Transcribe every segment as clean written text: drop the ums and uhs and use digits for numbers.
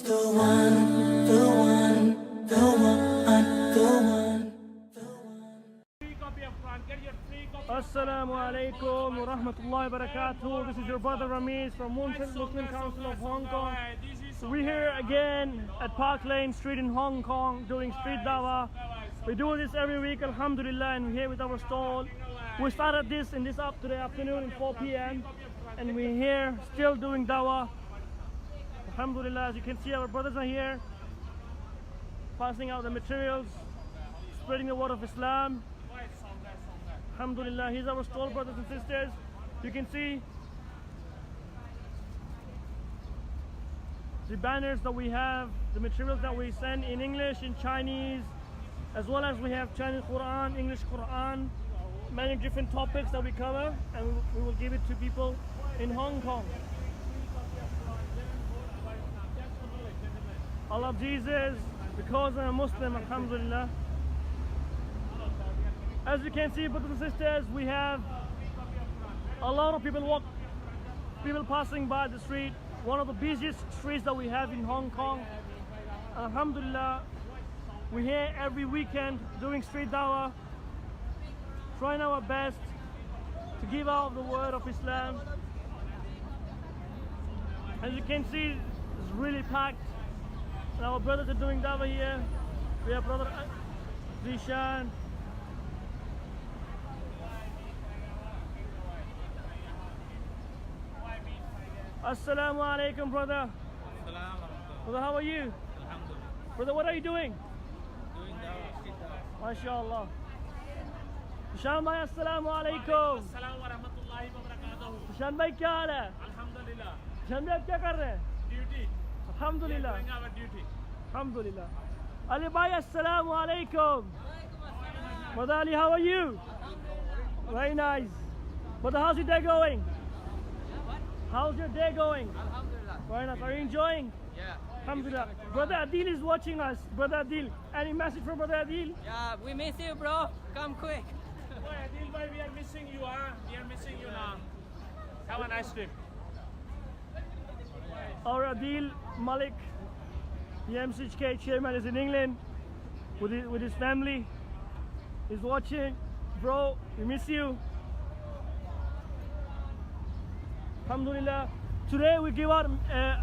the one, the one, the one, the one. Assalamu alaikum wa rahmatullahi wa barakatuh. This is your brother Ramiz from Muslim Council of Hong Kong. We're here again at Park Lane Street in Hong Kong doing street dawah. We do this every week, Alhumdulilah, and we're here with our stall. We started this up today afternoon at 4 p.m. and we're here still doing dawah. Alhamdulillah, as you can see, our brothers are here passing out the materials, spreading the word of Islam. Alhamdulillah, here's our stall, brothers and sisters. You can see the banners that we have, the materials that we send in English, in Chinese, as well as we have Chinese Quran, English Quran, many different topics that we cover, and we will give it to people in Hong Kong. I love Jesus because I'm a Muslim, alhamdulillah. As you can see, brothers and sisters, we have a lot of people passing by the street, one of the busiest streets that we have in Hong Kong. Alhamdulillah, we're here every weekend doing street dawah, trying our best to give out the word of Islam. As you can see, it's really packed. And our brothers are doing dawah here. We have brother Zishan. Assalamu alaikum, brother. Brother, how are you? Alhamdulillah. Brother, what are you doing? Doing dawah, street dawah. MashaAllah. Zishan bhai, assalamu alaikum. Assalamu warahmatullahi wabarakatuh. Zishan bhai, kya haal hai? Alhamdulillah. Zishan bhai, aap kya kar rahe hain? Duty. Alhamdulillah. Doing our duty. Alhamdulillah. Ali bhai, assalamu alaikum. Brother Ali, how are you? Very nice. Brother, how's your day going? How's your day going? Alhamdulillah. Very nice. Are you enjoying? Yeah. Alhamdulillah. Brother Adil is watching us. Brother Adil. Any message for Brother Adil? Yeah, we miss you, bro. Come quick. Boy, Adil bhai, we are missing you, huh? We are missing you now. Have a nice trip. Our Adil Malik, the MCHK chairman, is in England with his family. He's watching. Bro, we miss you. Alhamdulillah. Today we give out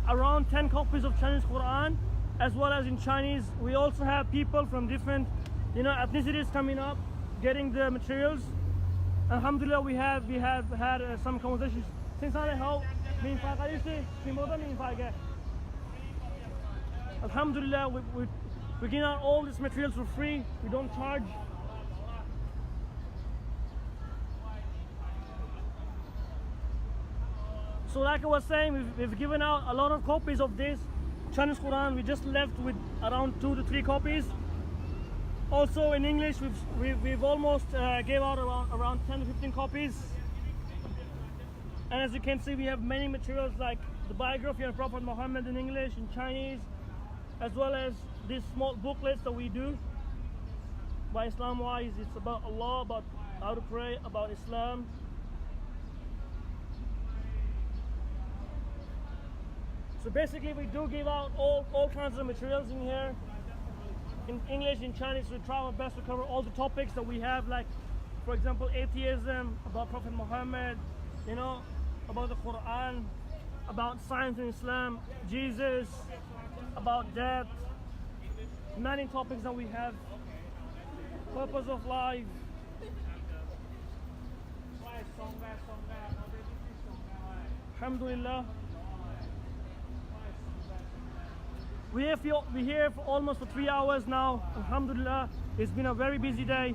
around 10 copies of Chinese Quran, as well as in Chinese. We also have people from different, ethnicities coming up, getting the materials. Alhamdulillah, we have had some conversations. Alhamdulillah, we give out all these materials for free. We don't charge. So like I was saying, we've given out a lot of copies of this Chinese Quran. We just left with around 2 to 3 copies. Also in English, we've almost gave out around 10 to 15 copies. And as you can see, we have many materials like the biography of Prophet Muhammad in English, in Chinese, as well as these small booklets that we do by Islam wise. It's about Allah, about how to pray, about Islam. So basically, we do give out all kinds of materials in here. In English, in Chinese, we try our best to cover all the topics that we have, like, for example, atheism, about Prophet Muhammad, about the Quran, about science in Islam, Jesus, about death, many topics that we have, purpose of life. Alhamdulillah. We're here for almost 3 hours now. Alhamdulillah. It's been a very busy day.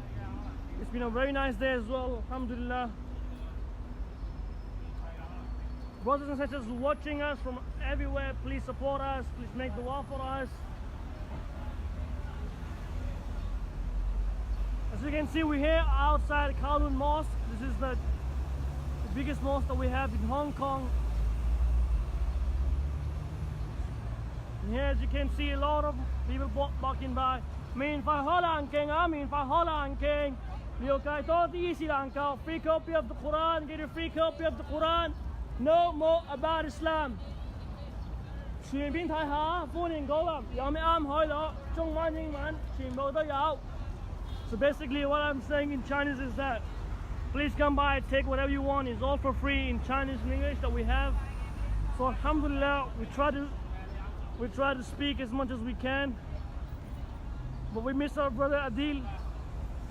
It's been a very nice day as well. Alhamdulillah. Brothers and sisters watching us from everywhere, please support us. Please make dua for us. As you can see, we're here outside Kowloon Mosque. This is the biggest mosque that we have in Hong Kong. And here, as you can see, a lot of people walking by. Min Fa Holland King, Min Fa Holland King. Liu Kai To Sri Lanka, free copy of the Quran, get a free copy of the Quran. Know more about Islam. 全片睇下，歡迎光臨，有咩啱可以攞，中文、英文全部都有。So basically what I'm saying in Chinese is that please come by, take whatever you want. It's all for free in Chinese and English that we have. So Alhamdulillah, we try to speak as much as we can. But we miss our brother Adil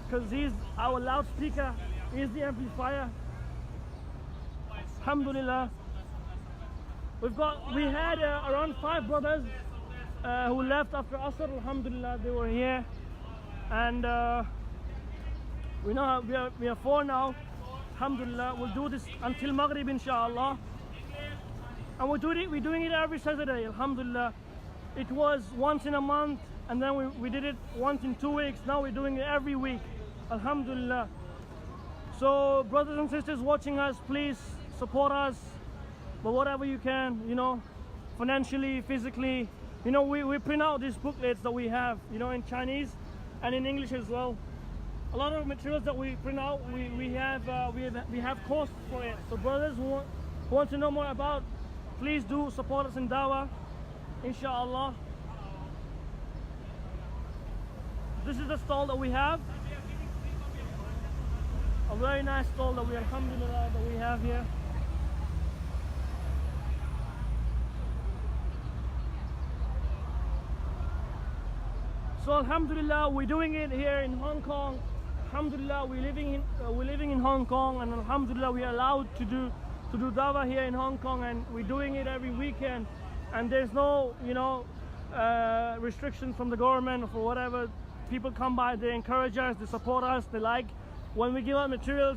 because he's our loudspeaker, he's the amplifier. Alhamdulillah. We had around 5 brothers who left after Asr. Alhamdulillah, they were here, and we are 4 now. Alhamdulillah, we'll do this until Maghrib, inshallah. And we're doing it every Saturday. Alhamdulillah. It was once in a month, and then we did it once in 2 weeks. Now we're doing it every week. Alhamdulillah. So brothers and sisters watching us, please support us. But whatever you can, you know, financially, physically, you know, we print out these booklets that we have, you know, in Chinese and in English as well. A lot of materials that we print out, we have costs for it. So brothers who want to know more about, please do support us in Dawah, inshallah. This is the stall that we have. A very nice stall that we have here. So Alhamdulillah, we're doing it here in Hong Kong. Alhamdulillah, we're living in Hong Kong, and Alhamdulillah, we are allowed to do Dawah here in Hong Kong, and we're doing it every weekend. And there's no, you know, restrictions from the government or for whatever. People come by, they encourage us, they support us, they like. When we give out materials,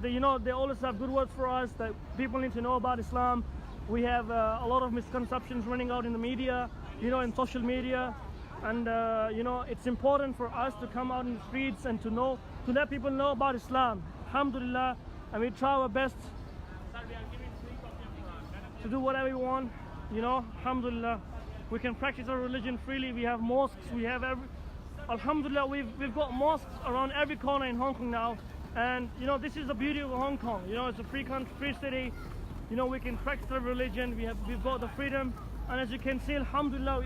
you know, they always have good words for us that people need to know about Islam. We have a lot of misconceptions running out in the media, you know, in social media. And you know, it's important for us to come out in the streets and to let people know about Islam. Alhamdulillah, and we try our best to do whatever we want, you know. Alhamdulillah, we can practice our religion freely. We have mosques, we have Alhamdulillah, we've got mosques around every corner in Hong Kong now. And you know, this is the beauty of Hong Kong. You know, it's a free country, free city. You know, we can practice our religion. We've got the freedom. And as you can see, Alhamdulillah,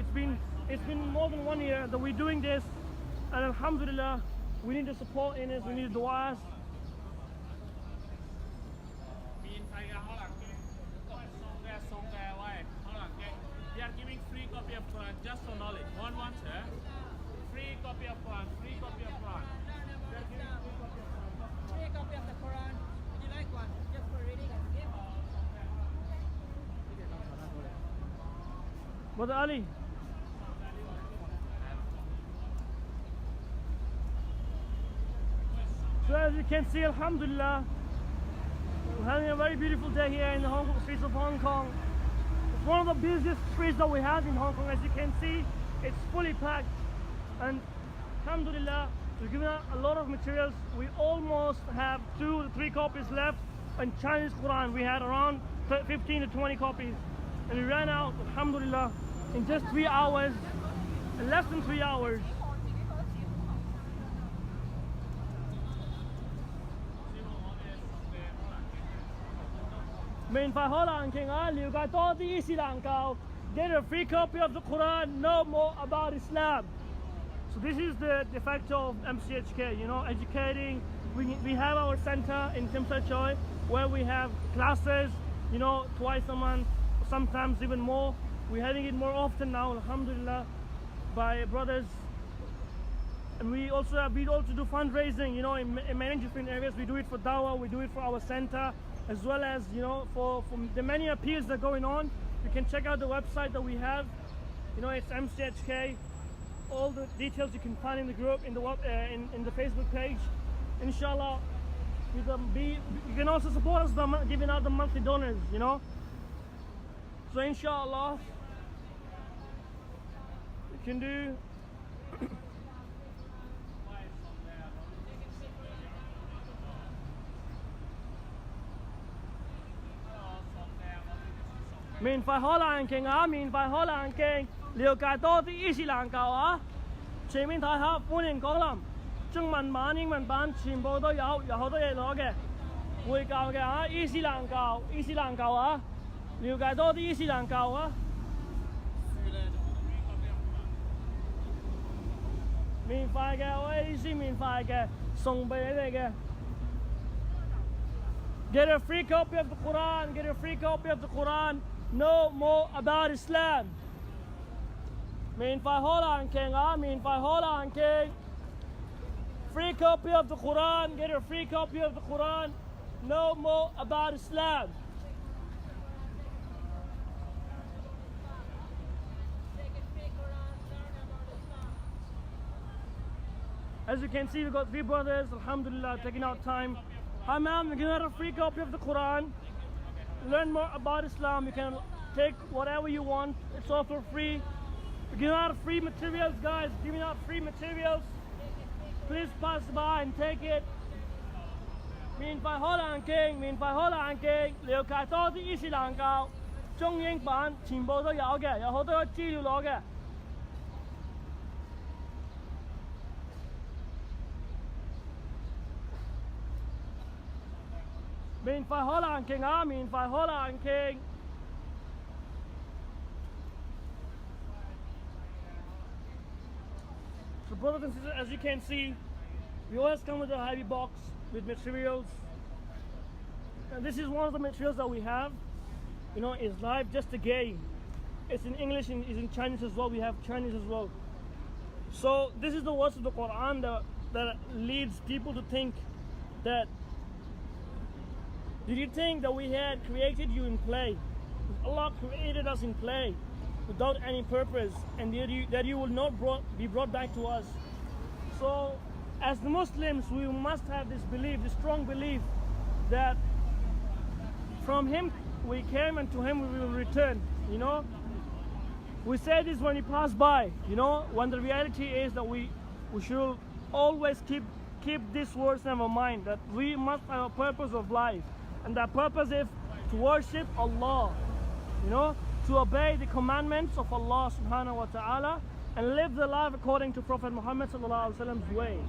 it's been more than 1 year that we're doing this, and Alhamdulillah, we need the support in it, we need du'as. They are giving free copy of Quran just for knowledge. One wants free copy of Quran, free copy of Quran. They are giving free copy of Free copy of Quran. the Quran. Would you like one? Just for reading and gift. Brother Ali. So as you can see, Alhamdulillah, we're having a very beautiful day here in the streets of Hong Kong. It's one of the busiest streets that we have in Hong Kong. As you can see, it's fully packed. And Alhamdulillah, we've given out a lot of materials. We almost have 2 to 3 copies left in Chinese Quran. We had around 15 to 20 copies. And we ran out, Alhamdulillah, in just 3 hours, in less than 3 hours. 免費可能傾下，了解多啲伊斯蘭教。Get a free copy of the Quran, know more about Islam. So this is the de facto of MCHK, you know, educating. We have our center in Tim Sai Choi where we have classes, you know, twice a month, sometimes even more. We're having it more often now, alhamdulillah, by brothers. And we also do fundraising, you know, in many different areas. We do it for Dawah, we do it for our center, as well as, you know, for the many appeals that are going on. You can check out the website that we have. You know, it's MCHK. All the details you can find in the group, in the Facebook page. Inshallah, you can also support us by giving out the monthly donors, you know. So inshallah, you can do. Miền phải hỏi là kinh á, miền phải hỏi là kinh, liều cái to thì ít là cao á. Chỉ miền Thái học歡迎光臨，中文版、英文版全部都有好多嘢攞嘅，會教嘅啊，伊斯蘭教啊，了解多啲伊斯蘭教啊。費嘅，喂，呢啲免費嘅，送俾你嘅。Get a free copy of the Quran. Get a free copy of the Quran. Know more about Islam. 免費可能傾啊，免費可能傾。Free copy of the Quran. Get a free copy of the Quran. Know more about Islam. Take a free Quran, learn about Islam. As you can see, we've got three brothers, Alhamdulillah, taking out time. Hi ma'am, you can have a free copy of the Quran. Learn more about Islam. You can take whatever you want. It's all for free. We're giving out free materials, guys. Giving out free materials. Please pass by and take it. 免費可能經，免費可能經，了解多啲伊斯蘭教中英版全部都有嘅，有好多資料攞嘅。免費可能經啊，免費可能經。So brothers and sisters, as you can see, we always come with a heavy box with materials. And this is one of the materials that we have. You know, it's live just a game. It's in English and it's in Chinese as well. We have Chinese as well. So this is the words of the Quran that leads people to think that, did you think that we had created you in play? Allah created us in play without any purpose, and that you will not be brought back to us. So as the Muslims, we must have this belief, this strong belief, that from Him we came and to Him we will return. You know, we say this when we pass by, you know, when the reality is that we should always keep these words in our mind, that we must have a purpose of life, and that purpose is to worship Allah, you know, to obey the commandments of Allah subhanahu wa ta'ala, and live the life according to Prophet Muhammad sallallahu alaihi wasallam's way.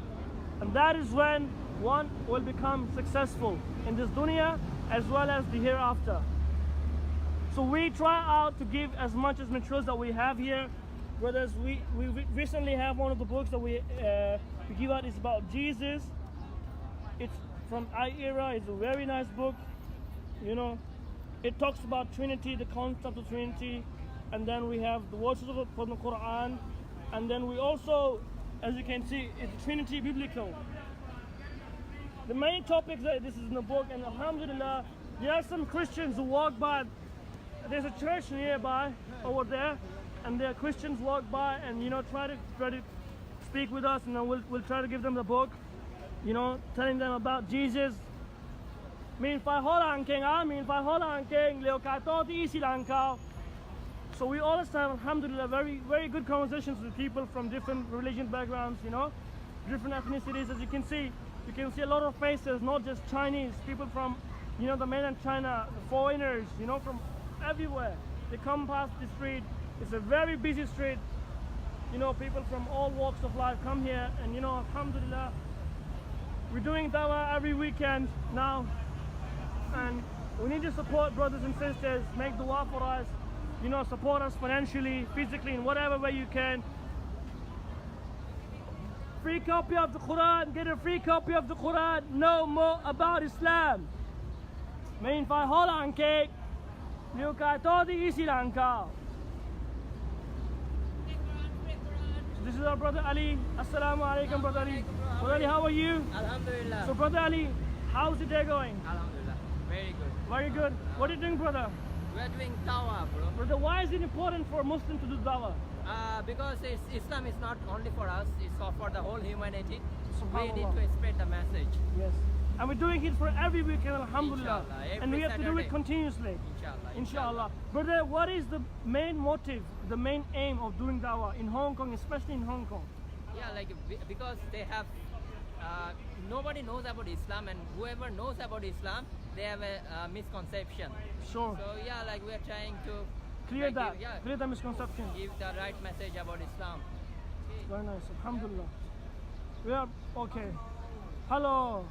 And that is when one will become successful in this dunya as well as the hereafter. So we try out to give as much as materials that we have here. Brothers, we recently have one of the books that we give out. Is about Jesus. It's from I-Era. It's a very nice book. You know, it talks about Trinity, the concept of Trinity, and then we have the verses from the Quran, and then we also, as you can see, it's Trinity biblical. The main topics that this is in the book, and Alhamdulillah, there are some Christians who walk by. There's a church nearby over there, and there are Christians walk by and, you know, try to speak with us, and then we'll try to give them the book, you know, telling them about Jesus. 免費可能經啊，免費可能經，了解多啲伊斯蘭教。So we always have, alhamdulillah, very, very good conversations with people from different religion backgrounds, you know, different ethnicities. As you can see a lot of faces, not just Chinese, people from, you know, the mainland China, the foreigners, you know, from everywhere. They come past the street. It's a very busy street. You know, people from all walks of life come here, and, you know, alhamdulillah, we're doing Dawah every weekend now, and we need to support brothers and sisters, make dua for us, you know, support us financially, physically, in whatever way you can. Free copy of the Quran, get a free copy of the Quran, know more about Islam. 免費可能經，了解多啲伊斯蘭教。This is our brother Ali. Assalamu alaikum, brother Ali. Brother Ali, how are you? Alhamdulillah. So, brother Ali, how's the day going? Alhamdulillah. Very good. Very good. What are you doing, brother? We are doing Dawah, bro. Brother, why is it important for a Muslim to do Dawah? Because Islam is not only for us, it's for the whole humanity. We Subhanallah. need to spread the message. Yes. And we're doing it for every weekend, alhamdulillah. Inshallah, every And we have to do Saturday. it continuously. Inshallah. Inshallah. Brother, what is the main motive, the main aim of doing Dawah in Hong Kong, especially in Hong Kong? Yeah, like because they have nobody knows about Islam, and whoever knows about Islam, they have a misconception. Sure. So yeah, like we are trying to Clear like, that. give, Clear the misconception. give the right message about Islam. Very nice. Alhamdulillah. We are okay. Hello.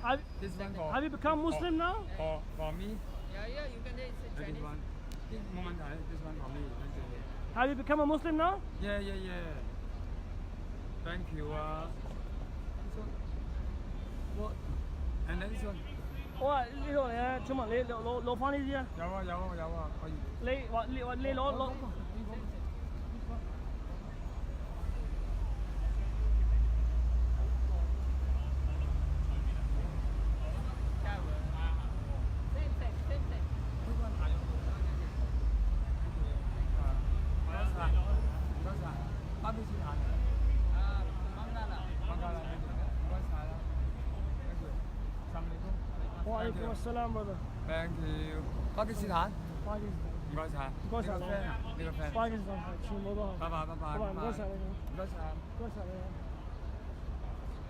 Have, This one for have you become Muslim now? for me. Yeah, you can say This Chinese. one. This one for me. Have you become a Muslim now? Yeah. Thank you. This one. What? And then this one. 哇！呢度嚟啊，請問你攞翻呢啲啊？有啊有啊有啊，可以。你攞。Walaikum assalam, brother. Thank you。巴基斯坦。巴基斯坦。唔該晒。唔該晒你。呢個 friend。巴基斯坦係全部都係。拜拜拜拜。唔該晒你。唔該晒。唔該晒你。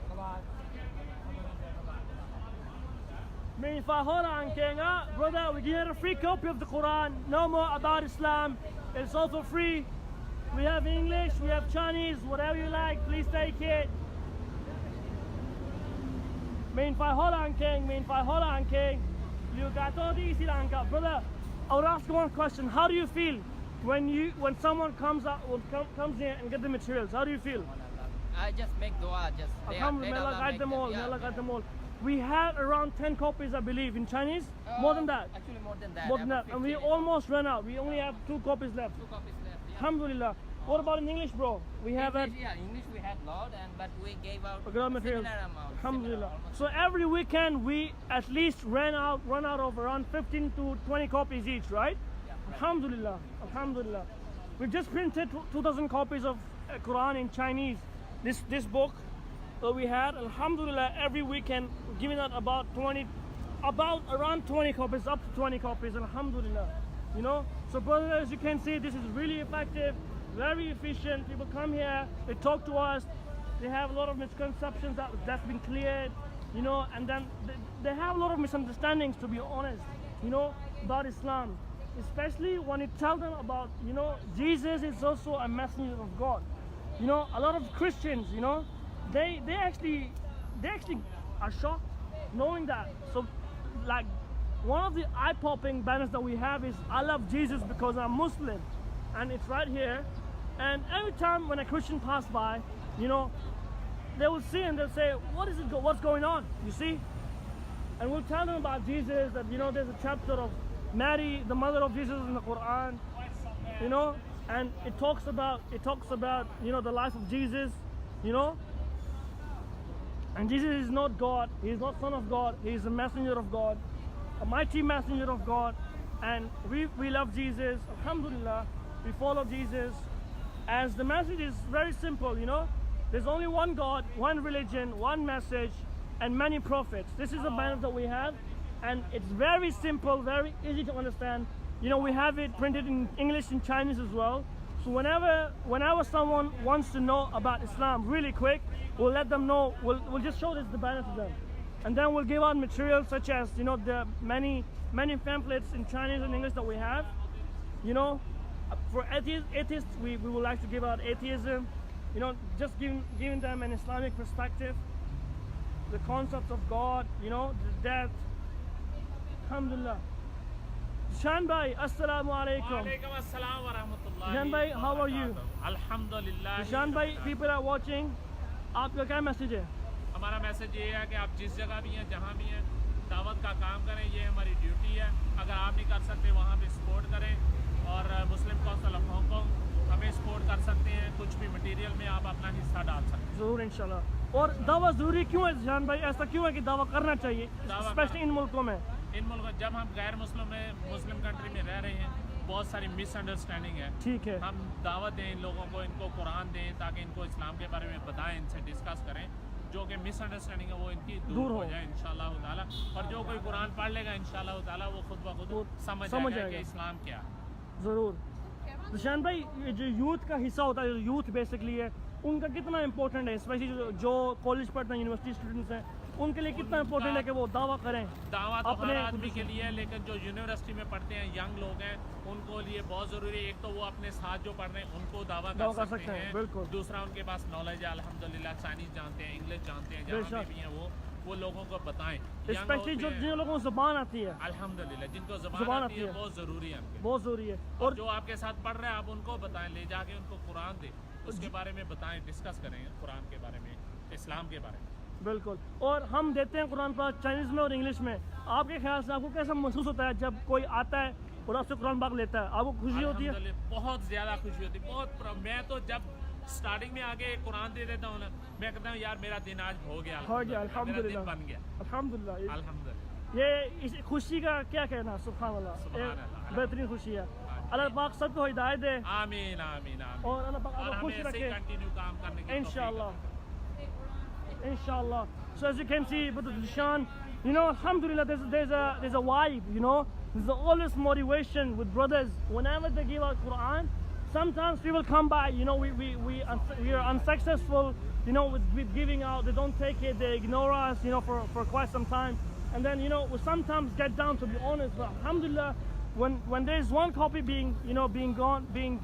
拜拜。Mean Fahoran Kenga, brother, we get a free copy of the Quran. No more about Islam. It's all for free. We have English, we have Chinese, whatever you like, please take it. Mean Fahoran King. You got all these Lanka. Brother, I would ask you one question. How do you feel when someone comes in and get the materials? How do you feel? I just make dua. Alhamdulillah, guide them all. May Allah guide them all. We have around 10 copies, I believe, in Chinese. More than that. Actually, more than that. More than that. And we almost ran out. We only have 2 copies left. 2 copies left. Yeah. Alhamdulillah. What about in English, bro? We have English we had lot, but we gave out materials. similar amount. Alhamdulillah. So every weekend we at least run out of around 15 to 20 copies each, right? Yeah. Alhamdulillah. Alhamdulillah. We just printed 2,000 copies of Quran in Chinese. This book that we had, Alhamdulillah, every weekend we're giving out around 20 copies, up to 20 copies, Alhamdulillah. You know, so brothers, as you can see, this is really effective, very efficient. People come here, they talk to us, they have a lot of misconceptions that's been cleared, you know, and then they have a lot of misunderstandings, to be honest, you know, about Islam, especially when you tell them about, you know, Jesus is also a messenger of God. You know, a lot of Christians, you know, they actually are shocked knowing that. So, like, one of the eye-popping banners that we have is "I love Jesus because I'm Muslim," and it's right here. And every time when a Christian pass by, you know, they will see and they'll say, what's going on? You see? And we'll tell them about Jesus, that, you know, there's a chapter of Mary, the mother of Jesus, in the Quran, you know, and it talks about you know, the life of Jesus, you know. And Jesus is not God, he is not Son of God, he is a messenger of God, a mighty messenger of God. And we love Jesus, Alhamdulillah, we follow Jesus. As the message is very simple, you know, there's only one God, one religion, one message, and many prophets. This is the banner that we have, and it's very simple, very easy to understand. You know, we have it printed in English and Chinese as well. So whenever someone wants to know about Islam really quick, we'll let them know. We'll just show the banner to them, and then we'll give out materials such as, you know, the many pamphlets in Chinese and English that we have. You know, for atheists, we would like to give out atheism. You know, just giving them an Islamic perspective, the concept of God. You know, the death. Alhamdulillah. Shan bhai, assalamu alaikum. Walaikum assalam wa rahmatullahi. Shan bhai, how are you? Alhamdulillah. Shan bhai, people are watching. आपका क्या message है? हमारा message ये है कि आप जिस जगह भी हैं, जहाँ भी हैं, दावत का काम करें, ये हमारी ड्यूटी है। अगर आप नहीं कर सकते वहाँ पे सपोर्ट करें, और मुस्लिम काउंसिल ऑफ हांगकांग हमें सपोर्ट कर सकते हैं। कुछ भी मटेरियल में आप अपना हिस्सा डाल सकते हैं। ज़रूर इंशाल्लाह। और दावा ज़रूरी क्यों है जान भाई? ऐसा क्यों है कि दावा करना चाहिए, स्पेशली इन मुल्कों में? इन मुल्कों जब हम गैर मुस्लिम कंट्री में रह रहे हैं, बहुत सारी मिसअंडरस्टैंडिंग है। ठीक है, हम दावत दें इन लोगों को, इनको कुरान दें, ताकि इनको इस्लाम के बारे में बताएं, इनसे डिस्कस करें, जो कि मिसअंडरस्टैंडिंग है वो इनकी दूर हो जाए इंशाल्लाह ताला। और जो कोई कुरान पढ़ लेगा इंशाल्लाह ताला वो खुद ब खुद समझ जाएगा कि इस्लाम क्या है। ज़रूर। शान भाई, ये जो यूथ का हिस्सा होता है, जो यूथ बेसिकली है, उनका कितना इंपॉर्टेंट है, स्पेशली जो कॉलेज पढ़ते हैं, यूनिवर्सिटी स्टूडेंट्स हैं, उनके लिए कितना इंपॉर्टेंट है कि वो दावा करें? दावा तो हर आदमी के लिए है, लेकिन जो यूनिवर्सिटी में पढ़ते हैं यंग लोग हैं, उनको लिए बहुत ज़रूरी है। एक तो वो अपने साथ जो पढ़ रहे हैं उनको दावा कर सकते हैं, बिल्कुल। दूसरा उनके पास नॉलेज है, अल्हम्दुलिल्लाह, चाइनीज़ जानते हैं, इंग्लिश जानते हैं, जहाँ भी हैं वो लोगों को बताएं। स्पेशली जिन लोगों को ज़बान आती है, अल्हम्दुलिल्लाह, जिनको ज़बान आती है बहुत ज़रूरी है, बहुत ज़रूरी है। और जो आपके साथ पढ़ रहे हैं आप उनको बताएं, ले जाके उनको कुरान दें, उसके बारे में बताएं, डिस्कस करें कुरान के बारे में, इस्लाम के बारे में। बिल्कुल, और हम देते हैं कुरान पाक चाइनीज़ में और इंग्लिश में। आपके ख्याल से आपको कैसा महसूस होता है जब कोई आता है और आपसे कुरान पाक लेता है? आपको खुशी होती है? बहुत ज़्यादा खुशी होती है, बहुत। मैं तो जब स्टार्टिंग में आगे कुरान दे देता हूँ ना, मैं कहता हूँ यार मेरा दिन आज हो गया, अल्हम्दुलिल्लाह, बन गया, अल्हम्दुलिल्लाह। अल्हम्दुलिल्लाह। ये इस खुशी का क्या कहना, सुभान अल्लाह, बेहतरीन खुशी है। अल्लाह पाक सबको हिदायत दे, आमीन आमीन आमीन, और अल्लाह पाक आपको खुश रखे कंटिन्यू काम करने की इंशाअल्लाह, इंशाअल्लाह। So as you can see, Brother Dishan, you know, alhamdulillah, there's a vibe, you know, there's always motivation with brothers whenever they give out Quran. Sometimes people come by, you know, we are unsuccessful, you know, with giving out. They don't take it, they ignore us, you know, for quite some time, and then, you know, we sometimes get down, to be honest. But alhamdulillah, when there's one copy being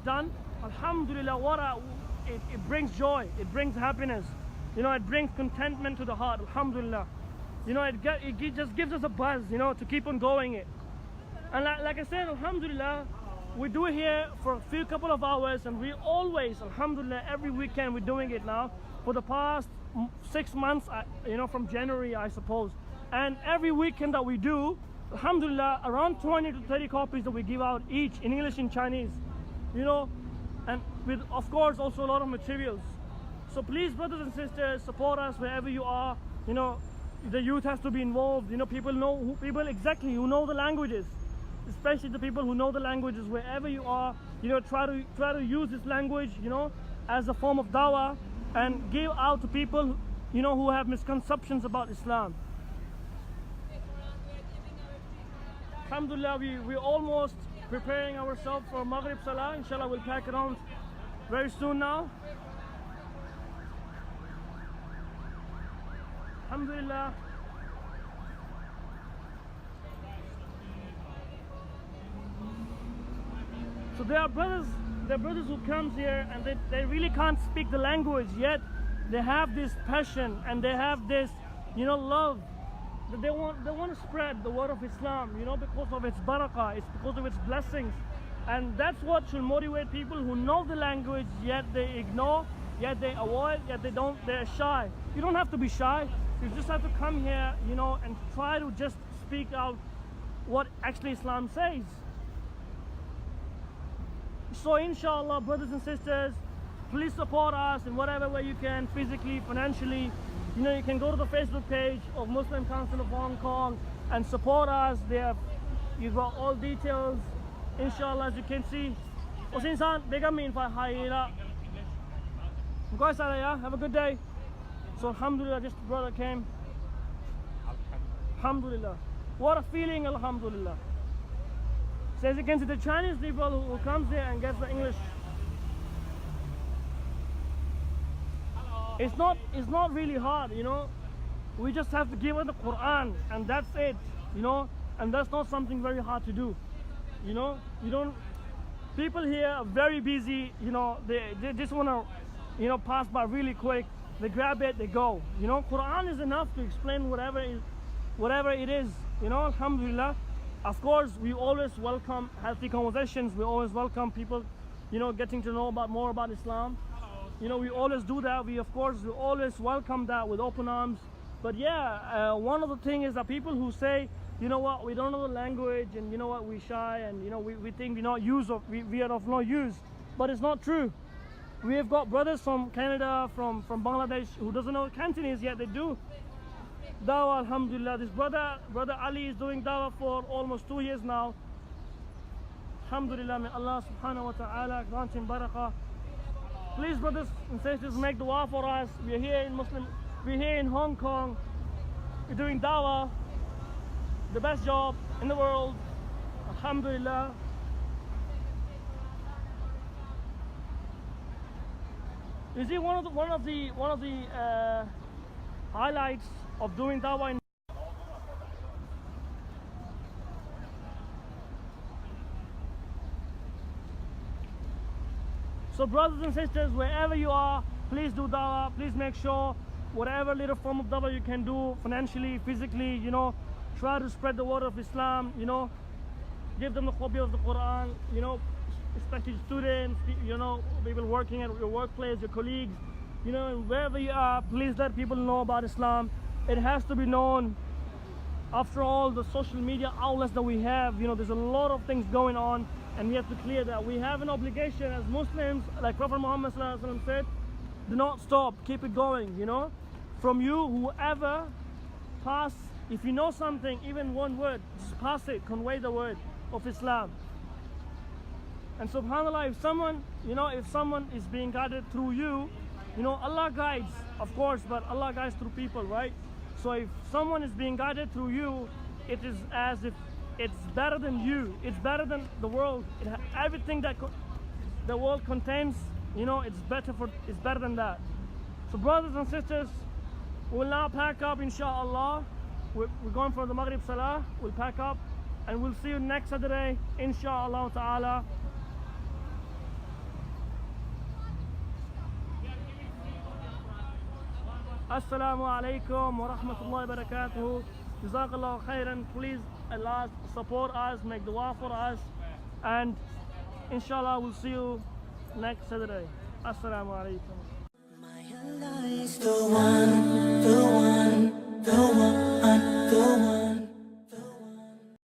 done, alhamdulillah, it brings joy, it brings happiness, you know, it brings contentment to the heart, alhamdulillah. You know, it just gives us a buzz, you know, to keep on going it. And like I said, alhamdulillah, we do it here for a couple of hours, and we always, alhamdulillah, every weekend we're doing it now for the past 6 months, you know, from January, I suppose. And every weekend that we do, alhamdulillah, around 20 to 30 copies that we give out each, in English and Chinese, you know, and with, of course, also a lot of materials. So please, brothers and sisters, support us wherever you are. You know, the youth has to be involved. You know, people exactly who know the languages, especially the people who know the languages. Wherever you are, you know, try to use this language, you know, as a form of dawah, and give out to people, you know, who have misconceptions about Islam. Alhamdulillah, we're almost preparing ourselves for Maghrib Salah. Inshallah, we'll pack around very soon now. Alhamdulillah. So there are brothers who comes here and they really can't speak the language, yet they have this passion and they have this, you know, love that they want to spread the word of Islam, you know, because of its barakah, it's because of its blessings. And that's what should motivate people who know the language, yet they ignore, yet they avoid, yet they're shy. You don't have to be shy. You just have to come here, you know, and try to just speak out what actually Islam says. So inshallah, brothers and sisters, please support us in whatever way you can, physically, financially. You know, you can go to the Facebook page of Muslim Council of Hong Kong and support us. You've got all details, inshallah, as you can see. Osinsan, begamin fa hayira. Have a good day. So alhamdulillah, just brother came. Alhamdulillah. What a feeling, alhamdulillah. So as you can see, the Chinese people who comes here and gets the English, it's not really hard, you know. We just have to give us the Quran and that's it, you know, and that's not something very hard to do. You know, people here are very busy, you know, they just want to, you know, pass by really quick. They grab it, they go. You know, Quran is enough to explain whatever it is, you know, alhamdulillah. Of course, we always welcome healthy conversations. We always welcome people, you know, getting to know more about Islam. You know, we always do that. We always welcome that with open arms. But yeah, one of the things is that people who say, you know what, we don't know the language, and you know what, we're shy, and you know, we think we are of no use. But it's not true. We have got brothers from Canada, from Bangladesh, who doesn't know Cantonese, yet they do dawah, alhamdulillah. This brother Ali is doing dawah for almost 2 years now. Alhamdulillah, may Allah subhanahu wa ta'ala grant him barakah. Please, brothers and sisters, make dua for us. We're here in Hong Kong. We're doing dawah, the best job in the world. Alhamdulillah. You see, one of the highlights of doing dawah in So brothers and sisters, wherever you are, please do dawah. Please make sure whatever little form of dawah you can do, financially, physically, you know, try to spread the word of Islam, you know, give them the copy of the Quran, you know, especially students, you know, people working at your workplace, your colleagues, you know, and wherever you are, please let people know about Islam. It has to be known. After all the social media outlets that we have, you know, there's a lot of things going on, and we have to clear that. We have an obligation as Muslims, like Prophet Muhammad said, do not stop, keep it going, you know. From you, whoever, pass, if you know something, even one word, just pass it, convey the word of Islam. And subhanAllah, if someone, you know, if someone is being guided through you, you know, Allah guides, of course, but Allah guides through people, right? So if someone is being guided through you, it is as if it's better than you, it's better than the world. Everything that the world contains, you know, it's better than that. So brothers and sisters, we'll now pack up, inshallah. We're going for the Maghrib Salah. We'll pack up and we'll see you next Saturday, inshallah ta'ala. Assalamu alaikum wa rahmatullahi wa barakatuhu. Jazakallah khairan. Please, Allah, support us, make dua for us, and inshallah we'll see you next Saturday. Assalamu alaikum. My Allah is the one.